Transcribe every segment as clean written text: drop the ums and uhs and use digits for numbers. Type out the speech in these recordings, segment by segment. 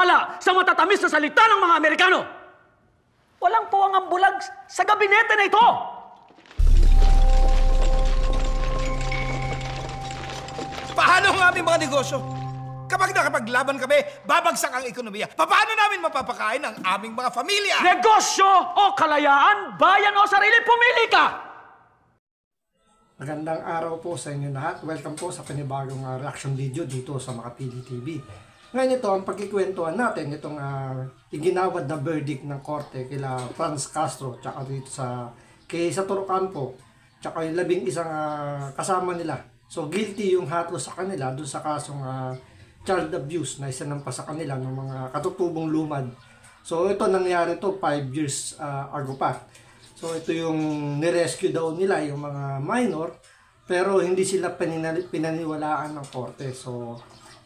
naniniwala sa matatamis na salita ng mga Amerikano. Walang puwang ang bulag sa gabinete na ito. Paano ang aming mga negosyo? Kapag nakapaglaban kami, babagsak ang ekonomiya. Paano namin mapapakain ang aming mga pamilya? Negosyo o kalayaan, bayan o sarili, pumili ka! Magandang araw po sa inyo lahat. Welcome po sa panibagong reaction video dito sa Makapili TV. Ngayon ito, ang pagkikwentuhan natin, itong iginawad na verdict ng korte kila Franz Castro, tsaka dito kay Satoru Campo, tsaka yung 11 kasama nila. So guilty yung hatlo sa kanila doon sa kasong child abuse na isinampa sa kanila ng mga katutubong lumad. So ito nangyari to 5 years ago pa. So ito yung nirescue daw nila yung mga minor, pero hindi sila pinaniwalaan ng korte. So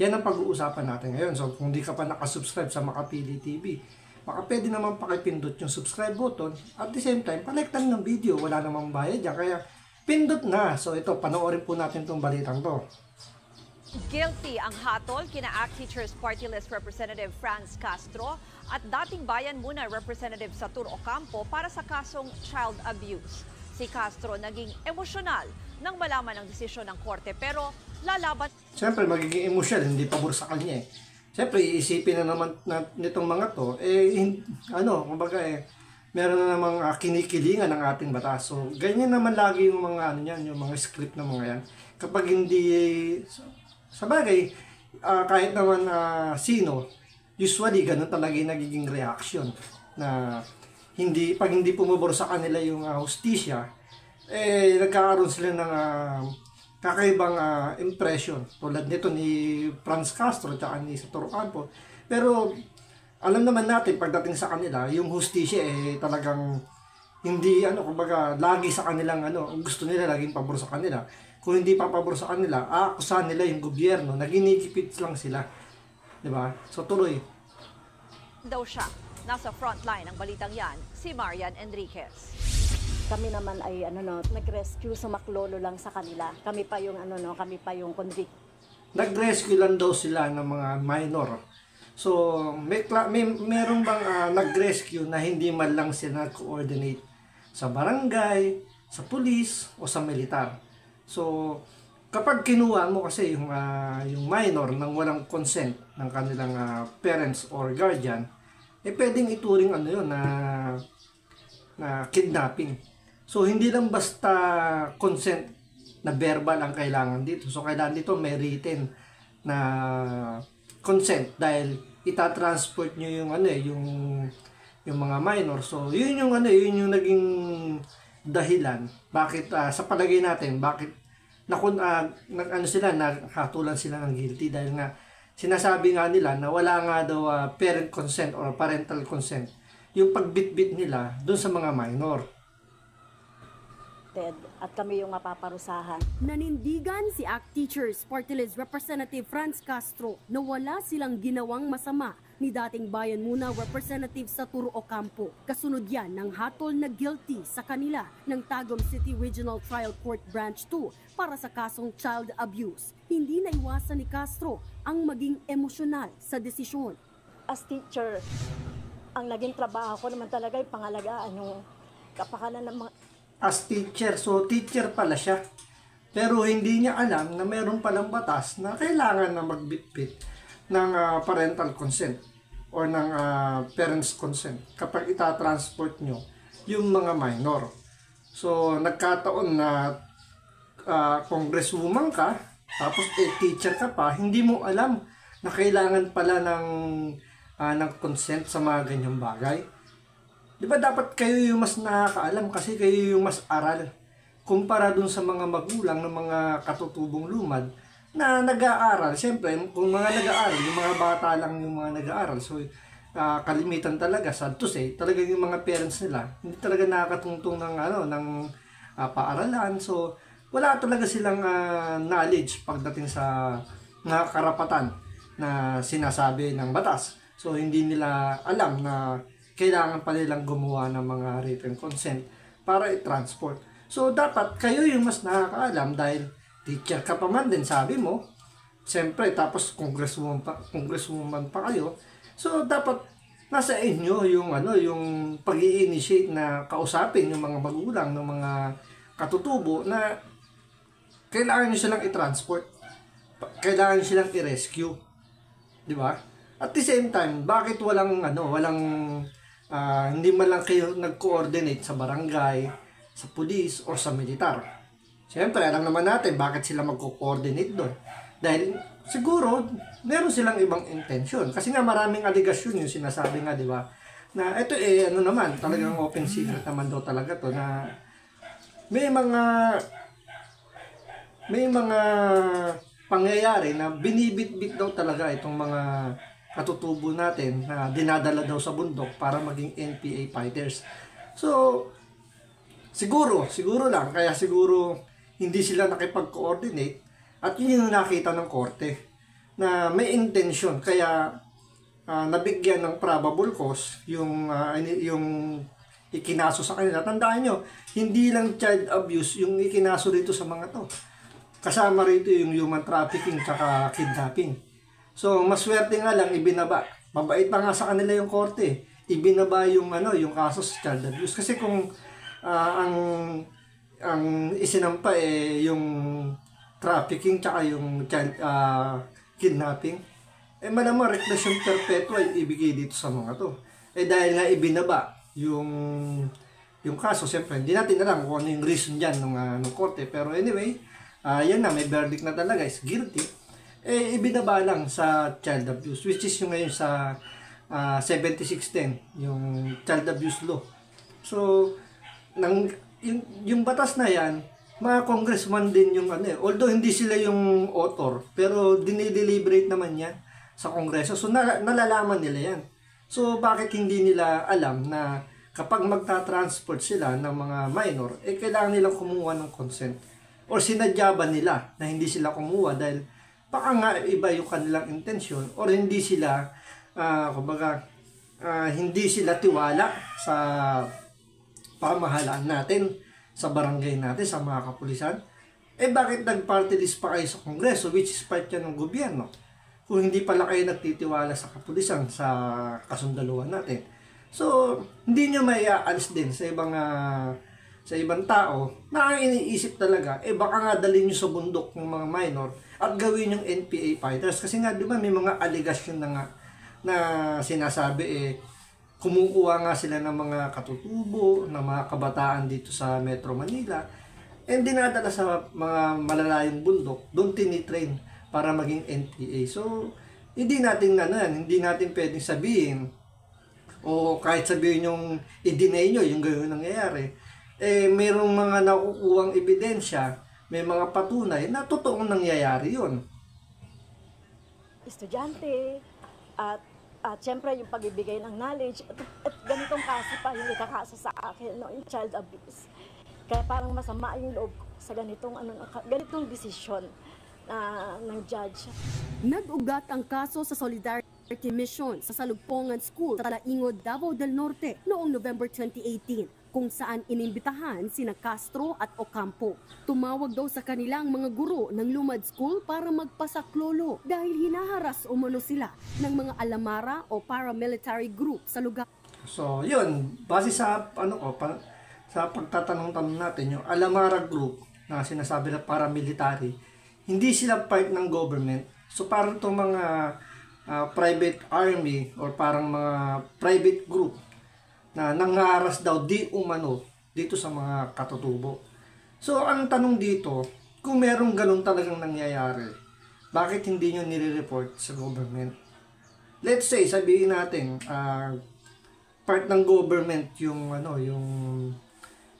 yan ang pag-uusapan natin ngayon. So kung di ka pa nakasubscribe sa Makapili TV, baka pwede naman pakipindot yung subscribe button. At the same time, paliketan ng video. Wala namang bayad dyan. Kaya pindot na. So ito, panoorin po natin itong balitang to. Guilty ang hatol kina ACT Teachers Party List Representative Franz Castro at dating Bayan Muna Representative Satoru Campo para sa kasong child abuse. Si Castro naging emosyonal nang malaman ang desisyon ng korte pero lalaban. Siyempre magiging emosyonal, hindi pabor sa kanya eh. Siyempre iisipin na naman nitong mga to, kumbaga meron na namang kinikilingan ng ating batas. So, ganyan naman lagi yung mga yung mga script na mga yan. Kapag hindi, sa bagay, kahit naman sino, usually ganun talaga yung nagiging reaction. Na pag hindi pumabor sa kanila yung hustisya, nagkakaroon sila ng kakaibang impression. Tulad nito ni Franz Castro at ni Satoru Campo. Pero, alam naman natin pagdating sa kanila, yung hustisya talagang hindi kumbaga lagi sa kanilang gusto nila laging pabor sa kanila. Kung hindi pa pabor sa kanila, aakusahan nila yung gobyerno, naginigipit lang sila. 'Di ba? So tuloy. Daw siya. Nasa frontline ng balitang 'yan si Marian Enriquez. Kami naman ay nag-rescue, sumaklolo lang sa kanila. Kami pa yung convict. Nag-rescue lang daw sila ng mga minor. So, merong bang nag-rescue na hindi man lang sila coordinate sa barangay, sa pulis, o sa militar. So, kapag kinuha mo kasi yung minor nang walang consent ng kanilang parents or guardian, pwedeng ituring na kidnapping. So, hindi lang basta consent na verbal ang kailangan dito. So, kailangan dito may written na consent dahil itatransport nyo yung mga minor. So yun yung naging dahilan bakit sa palagay natin bakit nakahatulan sila ng guilty dahil nga sinasabi nga nila na wala nga daw parent consent or parental consent yung pagbitbit nila dun sa mga minor. At kami yung mapaparusahan. Nanindigan si ACT Teachers Party List Representative Franz Castro na wala silang ginawang masama ni dating Bayan Muna Representative Satoru Campo. Kasunod yan ng hatol na guilty sa kanila ng Tagum City Regional Trial Court Branch 2 para sa kasong child abuse. Hindi naiwasan ni Castro ang maging emosyonal sa desisyon. As teacher, ang naging trabaho ko naman talaga ay pangalagaan yung kapakanan ng mga as teacher. So, teacher pala siya. Pero hindi niya alam na mayroon palang batas na kailangan na magbitbit ng parental consent or ng parents consent kapag itatransport nyo yung mga minor. So, nagkataon na congresswoman ka, tapos teacher ka pa, hindi mo alam na kailangan pala ng consent sa mga ganyang bagay. Di ba dapat kayo yung mas nakakaalam kasi kayo yung mas aral kumpara dun sa mga magulang ng mga katutubong lumad na nag-aaral. Siyempre, kung mga nag-aaral, yung mga bata lang yung mga nag-aaral. So, kalimitan talaga, sad to say, talaga yung mga parents nila, hindi talaga nakakatungtong ng paaralan. So, wala talaga silang knowledge pagdating sa mga karapatan na sinasabi ng batas. So, hindi nila alam na kailangan pa nilang gumawa ng mga written consent para i-transport. So, dapat kayo yung mas nakakaalam dahil teacher ka pa man din, sabi mo. Siyempre, tapos congresswoman pa kayo. So dapat nasa inyo yung yung pag-i-initiate na kausapin yung mga magulang ng mga katutubo na kailangan nyo silang i-transport. Kailangan nyo silang i-rescue. Di ba? At the same time, bakit hindi man lang kayo nag-coordinate sa barangay, sa police, o sa militar? Siyempre, alam naman natin bakit sila magko-coordinate doon. Dahil siguro, meron silang ibang intention. Kasi nga maraming aligasyon yung sinasabi nga, di ba? Na ito naman, talagang open secret naman daw talaga to na may mga pangyayari na binibit-bit daw talaga itong mga katutubo natin na dinadala daw sa bundok para maging NPA fighters. So, siguro lang, kaya siguro hindi sila nakipag-coordinate at yun yung nakita ng korte na may intention. Kaya nabigyan ng probable cause yung ikinaso sa kanila. Tandaan nyo, hindi lang child abuse yung ikinaso dito sa mga to. Kasama rito yung human trafficking tsaka kidnapping. So, maswerte nga lang ibinaba. Mabait pa nga sa kanila yung korte. Ibinaba yung kaso sa child abuse. Kasi kung ang isinampa yung trafficking tsaka yung child kidnapping, malamang reclusion perpetua yung ibigay dito sa mga to. Dahil nga ibinaba yung kaso, siyempre hindi natin alam kung ano yung reason dyan ng korte. Pero anyway, yan na, may verdict na talaga, is guilty. Ibinaba lang sa child abuse, which is yung ngayon sa 7610, yung child abuse law. So, yung batas na yan, mga congressman din yung although hindi sila yung author, pero dinideliberate naman yan sa kongreso. So, nalalaman nila yan. So, bakit hindi nila alam na kapag magta-transport sila ng mga minor, kailangan nilang kumuha ng consent? Or sinadya ba nila na hindi sila kumuha dahil baka nga iba yung kanilang intensyon, or hindi sila hindi sila tiwala sa pamahalaan natin, sa barangay natin, sa mga kapulisan? Bakit nag-party list pa kayo sa kongreso, which is part yan ng gobyerno, kung hindi pala kayo nagtitiwala sa kapulisan, sa kasundaluhan natin? So, hindi nyo may aalis din sa ibang tao na ang iniisip talaga, baka nga dalhin nyo sa bundok ng mga minor at gawin yung NPA fighters. Kasi nga, di ba, may mga allegation na sinasabi, kumukuha nga sila ng mga katutubo, ng mga kabataan dito sa Metro Manila, and dinadala sa mga malalayong bundok, doon tinitrain para maging NPA. So, hindi natin pwedeng sabihin, o kahit sabihin yung i-deny nyo yung gano'n nangyayari, mayroong mga nakukuhang ebidensya, may mga patunay na totoong nangyayari yun. Estudyante, at syempre yung pagbibigay ng knowledge, at ganitong kaso pa yung ikakaso sa akin, yung child abuse. Kaya parang masama yung loob sa ganitong desisyon ng judge. Nag-ugat ang kaso sa Solidarity Mission sa Salugpongan School sa Talaingod, Davao del Norte noong November 2018, kung saan inimbitahan sina Castro at Ocampo. Tumawag daw sa kanilang mga guro ng Lumad School para magpasaklolo dahil hinaharas umano sila ng mga alamara o paramilitary group sa lugar. So, yun, base sa sa pagtatanong-tanong natin, yung alamara group na sinasabi na paramilitary, hindi sila part ng government. So, parang itong mga private army or parang mga private group na nangaras daw di umano dito sa mga katutubo. So, ang tanong dito, kung merong ganun talagang nangyayari, bakit hindi nyo nire-report sa government? Let's say, sabihin natin, part ng government yung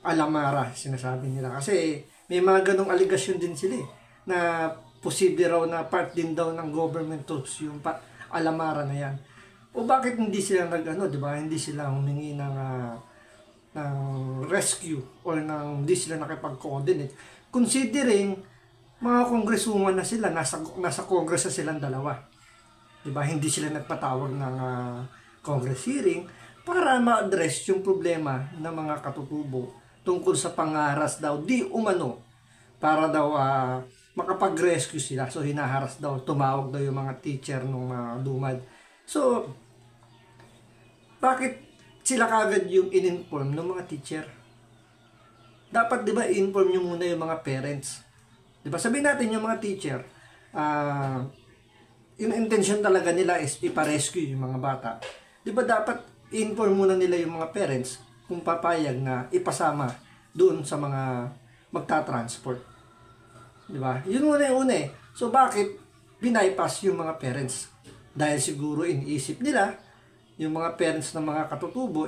alamara, sinasabi nila. Kasi may mga ganung aligasyon din sila na posible raw na part din daw ng government tools yung alamara na yan. O bakit hindi sila di ba? Hindi sila humingi ng rescue or hindi sila nakipag-coordinate. Considering mga congresswoman na sila, nasa congress na silang dalawa. Di ba? Hindi sila nagpatawag ng congress hearing para ma-address yung problema ng mga katutubo tungkol sa pangaras daw di umano para daw makapag-rescue sila. So, hinaharas daw, tumawag daw yung mga teacher ng lumad. So, bakit sila kagad yung in-inform ng mga teacher? Dapat, di ba, i-inform nyo muna yung mga parents. Di ba, sabihin natin yung mga teacher, yung intention talaga nila is ipa-rescue yung mga bata. Di ba, dapat i-inform muna nila yung mga parents kung papayag na ipasama doon sa mga magta-transport. Di ba? Yun muna yung una eh. So, bakit binaypass yung mga parents? Dahil siguro iniisip nila, yung mga parents ng mga katutubo,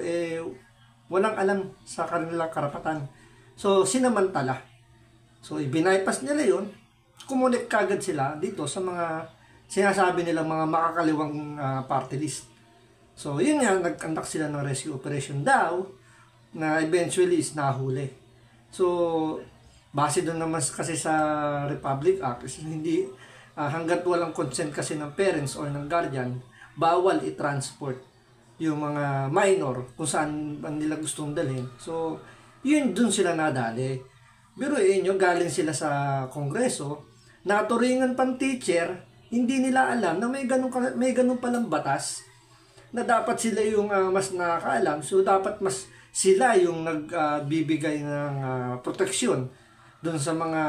walang alam sa kanilang karapatan. So, sinamantala. So, ibinaypass nila yun, kumunik kagad sila dito sa mga sinasabi nilang mga makakaliwang party list. So, yun nga, nag-conduct sila ng rescue operation daw, na eventually is nahuli. So, base doon naman kasi sa Republic Act, hindi, hanggat walang consent kasi ng parents or ng guardian, bawal i-transport yung mga minor kung saan nila gustong dalhin. So, yun dun sila nadali. Biruin nyo, galing sila sa kongreso, naturingan pang teacher, hindi nila alam na may ganun palang batas na dapat sila yung mas nakakaalam. So, dapat mas sila yung nagbibigay ng proteksyon doon sa mga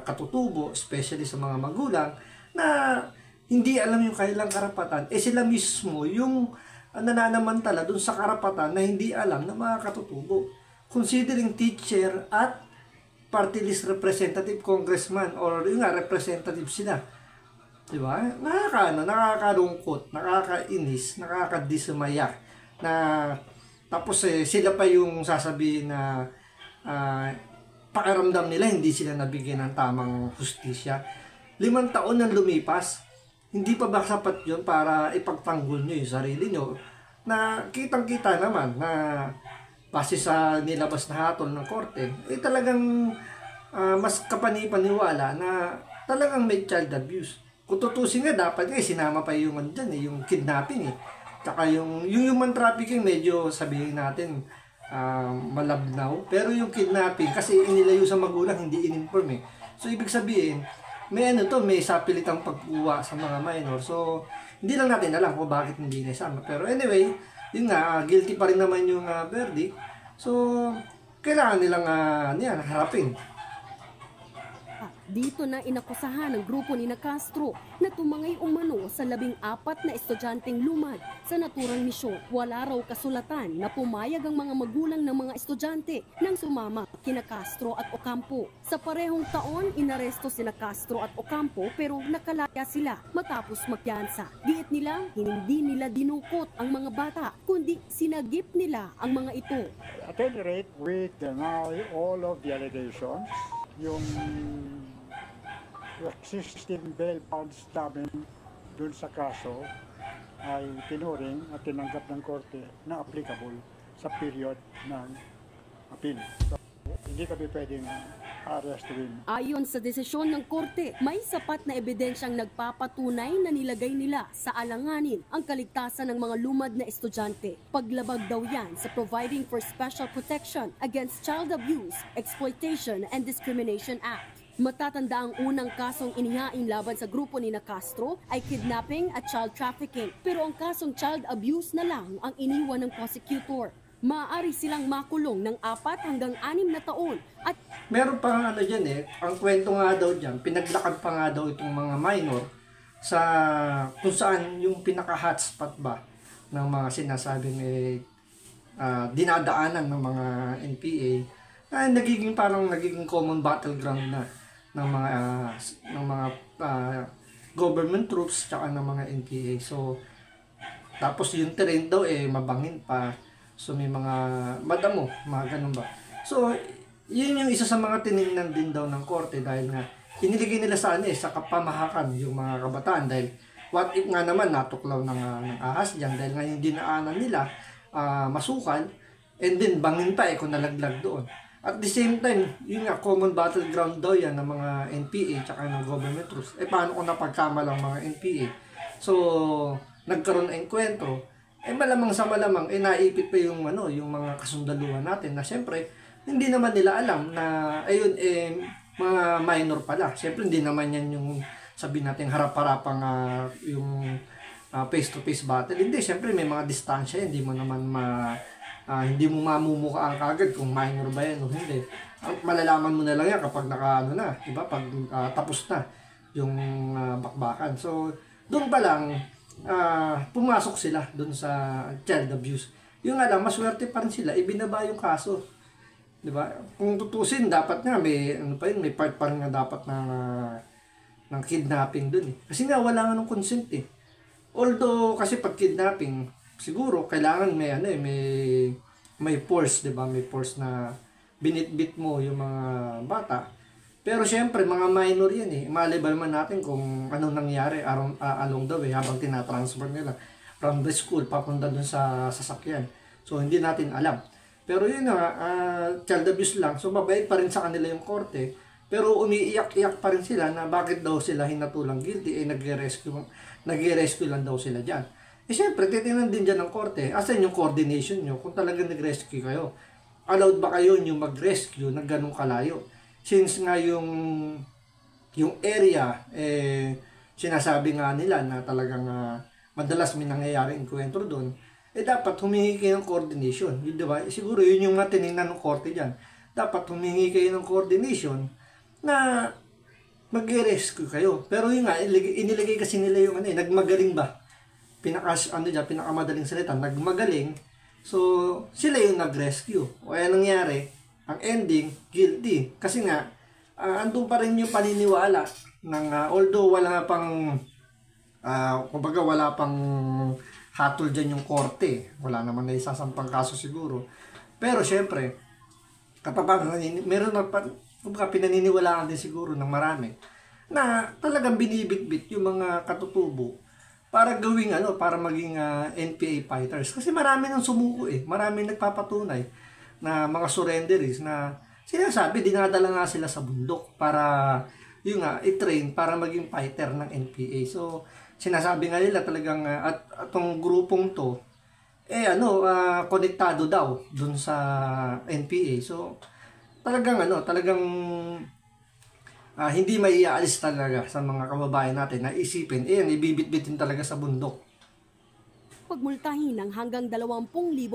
katutubo, especially sa mga magulang, na hindi alam yung kanilang karapatan. Sila mismo yung nananamantala doon sa karapatan na hindi alam ng mga katutubo. Considering teacher at party list representative, congressman, or yung representative sila. Diba? Nakakalungkot, nakakainis, nakakadismaya na tapos sila pa yung sasabihin na pakiramdam nila hindi sila nabigyan ng tamang hustisya. 5 taon nang lumipas, hindi pa ba sapat yun para ipagtanggol nyo yung sarili nyo na kitang-kita naman na base sa nilabas na hatol ng korte, talagang mas kapanipaniwala na talagang may child abuse. Kung tutusin nga, dapat sinama pa yung yung kidnapping eh. Tsaka yung human trafficking, medyo sabihin natin malabnaw. Pero yung kidnapping, kasi inilayo sa magulang, hindi in-inform eh. So, ibig sabihin, may may sapilitang pagkuha sa mga minor. So, hindi lang natin alam kung bakit hindi naisama. Pero anyway, yun nga, guilty pa rin naman yung verdict. So, kailangan nilang harapin. Dito na inakusahan ng grupo ni Castro na tumangay umano sa 14 na estudyanteng lumad sa naturang misyon. Wala raw kasulatan na pumayag ang mga magulang ng mga estudyante nang sumama kina Castro at Ocampo. Sa parehong taon, inaresto sina Castro at Ocampo pero nakalaya sila matapos magpiyansa. Giit nila, hindi nila dinukot ang mga bata, kundi sinagip nila ang mga ito. At any rate, we deny all of the allegations. Yung existing bail bonds namin dun sa kaso ay tinuring at tinanggap ng korte na applicable sa period ng appeal. So, hindi kami pwedeng arrestuin. Ayon sa desisyon ng korte, may sapat na ebidensyang nagpapatunay na nilagay nila sa alanganin ang kaligtasan ng mga lumad na estudyante. Paglabag daw yan sa Providing for Special Protection Against Child Abuse, Exploitation and Discrimination Act. Matatanda ang unang kasong inihain laban sa grupo ni Castro ay kidnapping at child trafficking. Pero ang kasong child abuse na lang ang iniwan ng prosecutor. Maaari silang makulong ng 4 hanggang 6 na taon. At meron pa dyan ang kwento nga daw dyan, pinaglakad pa nga daw itong mga minor sa kung saan yung pinaka-hotspot ba ng mga sinasabing dinadaanan ng mga NPA ay nagiging common battleground na ng mga government troops tsaka ng mga NPA. So tapos yung terrain daw mabangin pa. So may mga madamo, mga ganun ba. So yun yung isa sa mga tiningnan din daw ng korte dahil nga iniligay nila sa sa kapamahakan yung mga kabataan dahil what if nga naman natuklaw ng ahas diyan dahil nga yung dinaanan nila masukal and then bangin pa kung nalaglag doon. At the same time, yun nga, common battleground daw yan ng mga NPA tsaka ng government troops. Paano kung napagkama lang mga NPA? So, nagkaroon ng enkwentro. Malamang sa malamang, naipit pa yung, yung mga kasundaluhan natin na syempre, hindi naman nila alam na, ayun, mga minor pala. Syempre, hindi naman yan yung, sabihin natin, harap-harapang yung face-to-face battle. Hindi, syempre may mga distansya, hindi mo naman hindi mo mamumukhaan kagad kung minor ba yan o hindi. Malalaman mo na lang yan kapag diba? Pag tapos na yung bakbakan. So, doon pa lang, pumasok sila doon sa child abuse. Yung nga lang, maswerte pa rin sila, ibinaba yung kaso. Diba? Kung tutusin, dapat nga, may part pa rin nga dapat ng kidnapping doon eh. Kasi nga, wala nga ng consent eh. Although, kasi pag kidnapping, siguro, kailangan may force, diba? May force na binitbit mo yung mga bata. Pero syempre, mga minor yan eh. Malay ba naman natin kung anong nangyari along the way habang tinatransfer nila from the school papunta dun sa sasakyan. So, hindi natin alam. Pero yun nga, child abuse lang. So, mabait pa rin sa kanila yung korte. Pero umiiyak-iyak pa rin sila na bakit daw sila hinatulang guilty, nag-rescue lang daw sila dyan. Eh syempre, titingnan din dyan ng korte, asan yung coordination nyo kung talagang nag-rescue kayo? Allowed ba kayo yung mag-rescue ng ganong kalayo? Since nga yung area, sinasabi nga nila na talagang madalas may nangyayari encounter doon, dapat humingi kayo ng coordination. Yun, diba? Siguro yun yung tinignan ng korte dyan. Dapat humingi kayo ng coordination na mag-rescue kayo. Pero yun nga, inilagay kasi nila yung nagmagaling ba? Pinakamadaling salita, nagmagaling. So, sila yung nag-rescue. O ay nangyari, ang ending, guilty. Kasi nga, andun pa rin yung paniniwala ng, although wala pang, kumbaga wala pang hatol dyan yung korte. Wala naman na isasampang kaso siguro. Pero syempre, kapag meron na pinaniniwalaan din siguro ng marami na talagang binibitbit yung mga katutubo para gawing para maging NPA fighters. Kasi marami nang sumuko eh. Marami nagpapatunay na mga surrenderies na sinasabi, dinadala nga sila sa bundok para i-train para maging fighter ng NPA. So, sinasabi nga nila talagang at atong grupong to konektado daw dun sa NPA. So, talagang hindi maiaalis talaga sa mga kababayan natin na isipin, ibibitbitin talaga sa bundok. Pagmultahin ng hanggang 20,000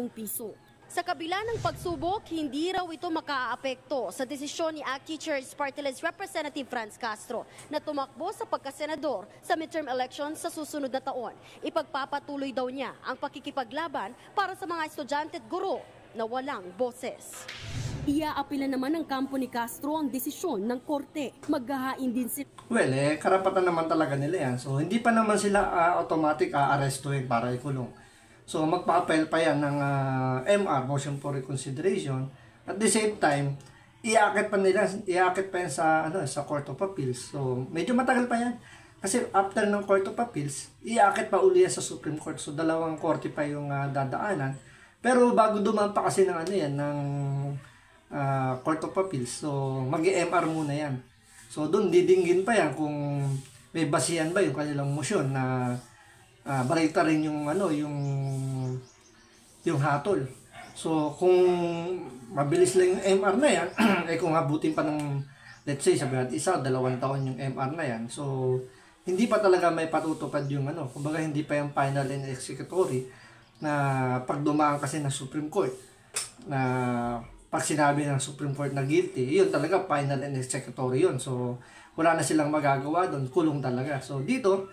piso. Sa kabila ng pagsubok, hindi raw ito makaaapekto sa desisyon ni ACT Teachers Party List Representative Franz Castro na tumakbo sa pagkasenador sa midterm elections sa susunod na taon. Ipagpapatuloy daw niya ang pakikipaglaban para sa mga estudyante at guro na walang boses. Iaapila naman ng kampo ni Castro ang desisyon ng korte. Maghahain din sila. Well, karapatan naman talaga nila yan. So, hindi pa naman sila automatic aarestuhin para ikulong. So, magpa-appel pa yan ng MR, Motion for Reconsideration. At the same time, iakit pa yan sa Court of Appeals. So, medyo matagal pa yan. Kasi after ng Court of Appeals, iakit pa uli yan sa Supreme Court. So, dalawang korte pa yung dadaanan. Pero bago dumaan pa kasi ng Court of Appeals. So, mag-MR muna yan. So, doon didinggin pa yan kung may basihan ba yung kanilang motion na balita rin yung hatol. So, kung mabilis lang yung MR na yan, kung habutin pa ng, let's say, sabi natin 1 o 2 taon yung MR na yan. So, hindi pa talaga may patutupad yung kumbaga hindi pa yung final and executory na pag dumaan kasi ng Supreme Court na pag sinabi ng Supreme Court na guilty, yun talaga final and executory yun. So, wala na silang magagawa doon, kulong talaga. So, dito,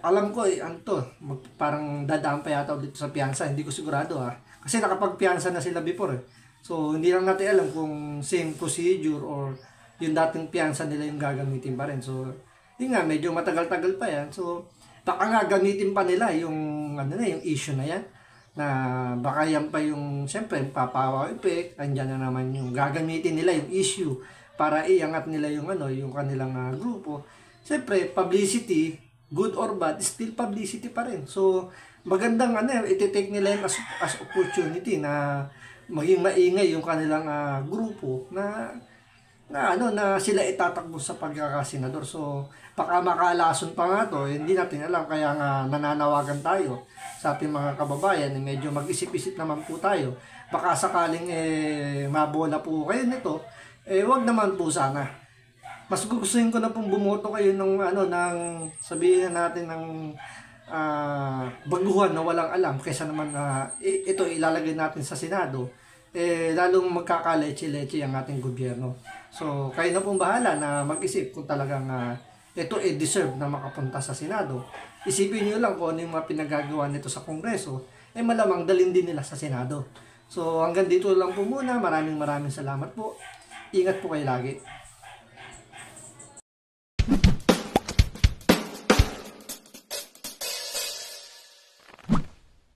alam ko parang dadaan pa yata dito sa piyansa, hindi ko sigurado kasi nakapagpiyansa na sila before So, hindi lang natin alam kung same procedure or yung dating piyansa nila yung gagamitin pa rin. So, yun nga, medyo matagal-tagal pa yan. So, baka nga gamitin pa nila yung yung issue na yan. Na baka yan pa yung, siyempre, papawa effect, andyan na naman yung gagamitin nila yung issue para iangat nila yung yung kanilang grupo. Siyempre, publicity, good or bad, still publicity pa rin. So, magandang iti-take nila yun as opportunity na maging maingay yung kanilang grupo na sila itatakbo sa pagkakasenador. So, baka makalason pa nga to, hindi natin alam, kaya nga nananawagan tayo sa ating mga kababayan, medyo mag-isip-isip naman po tayo. Baka sakaling mabola po kayo nito, wag naman po sana. Mas gugustuhin ko na pong bumoto kayo ng sabihin natin ng baguhan na walang alam kaysa naman ito ilalagay natin sa Senado, lalong magkakaleche-leche ang ating gobyerno. So, kayo na pong bahala na mag-isip kung talagang ito deserve na makapunta sa Senado. Isipin nyo lang kung ano yung mga pinagagawa nito sa Kongreso, malamang dalhin din nila sa Senado. So, hanggang dito lang po muna. Maraming salamat po. Ingat po kayo lagi.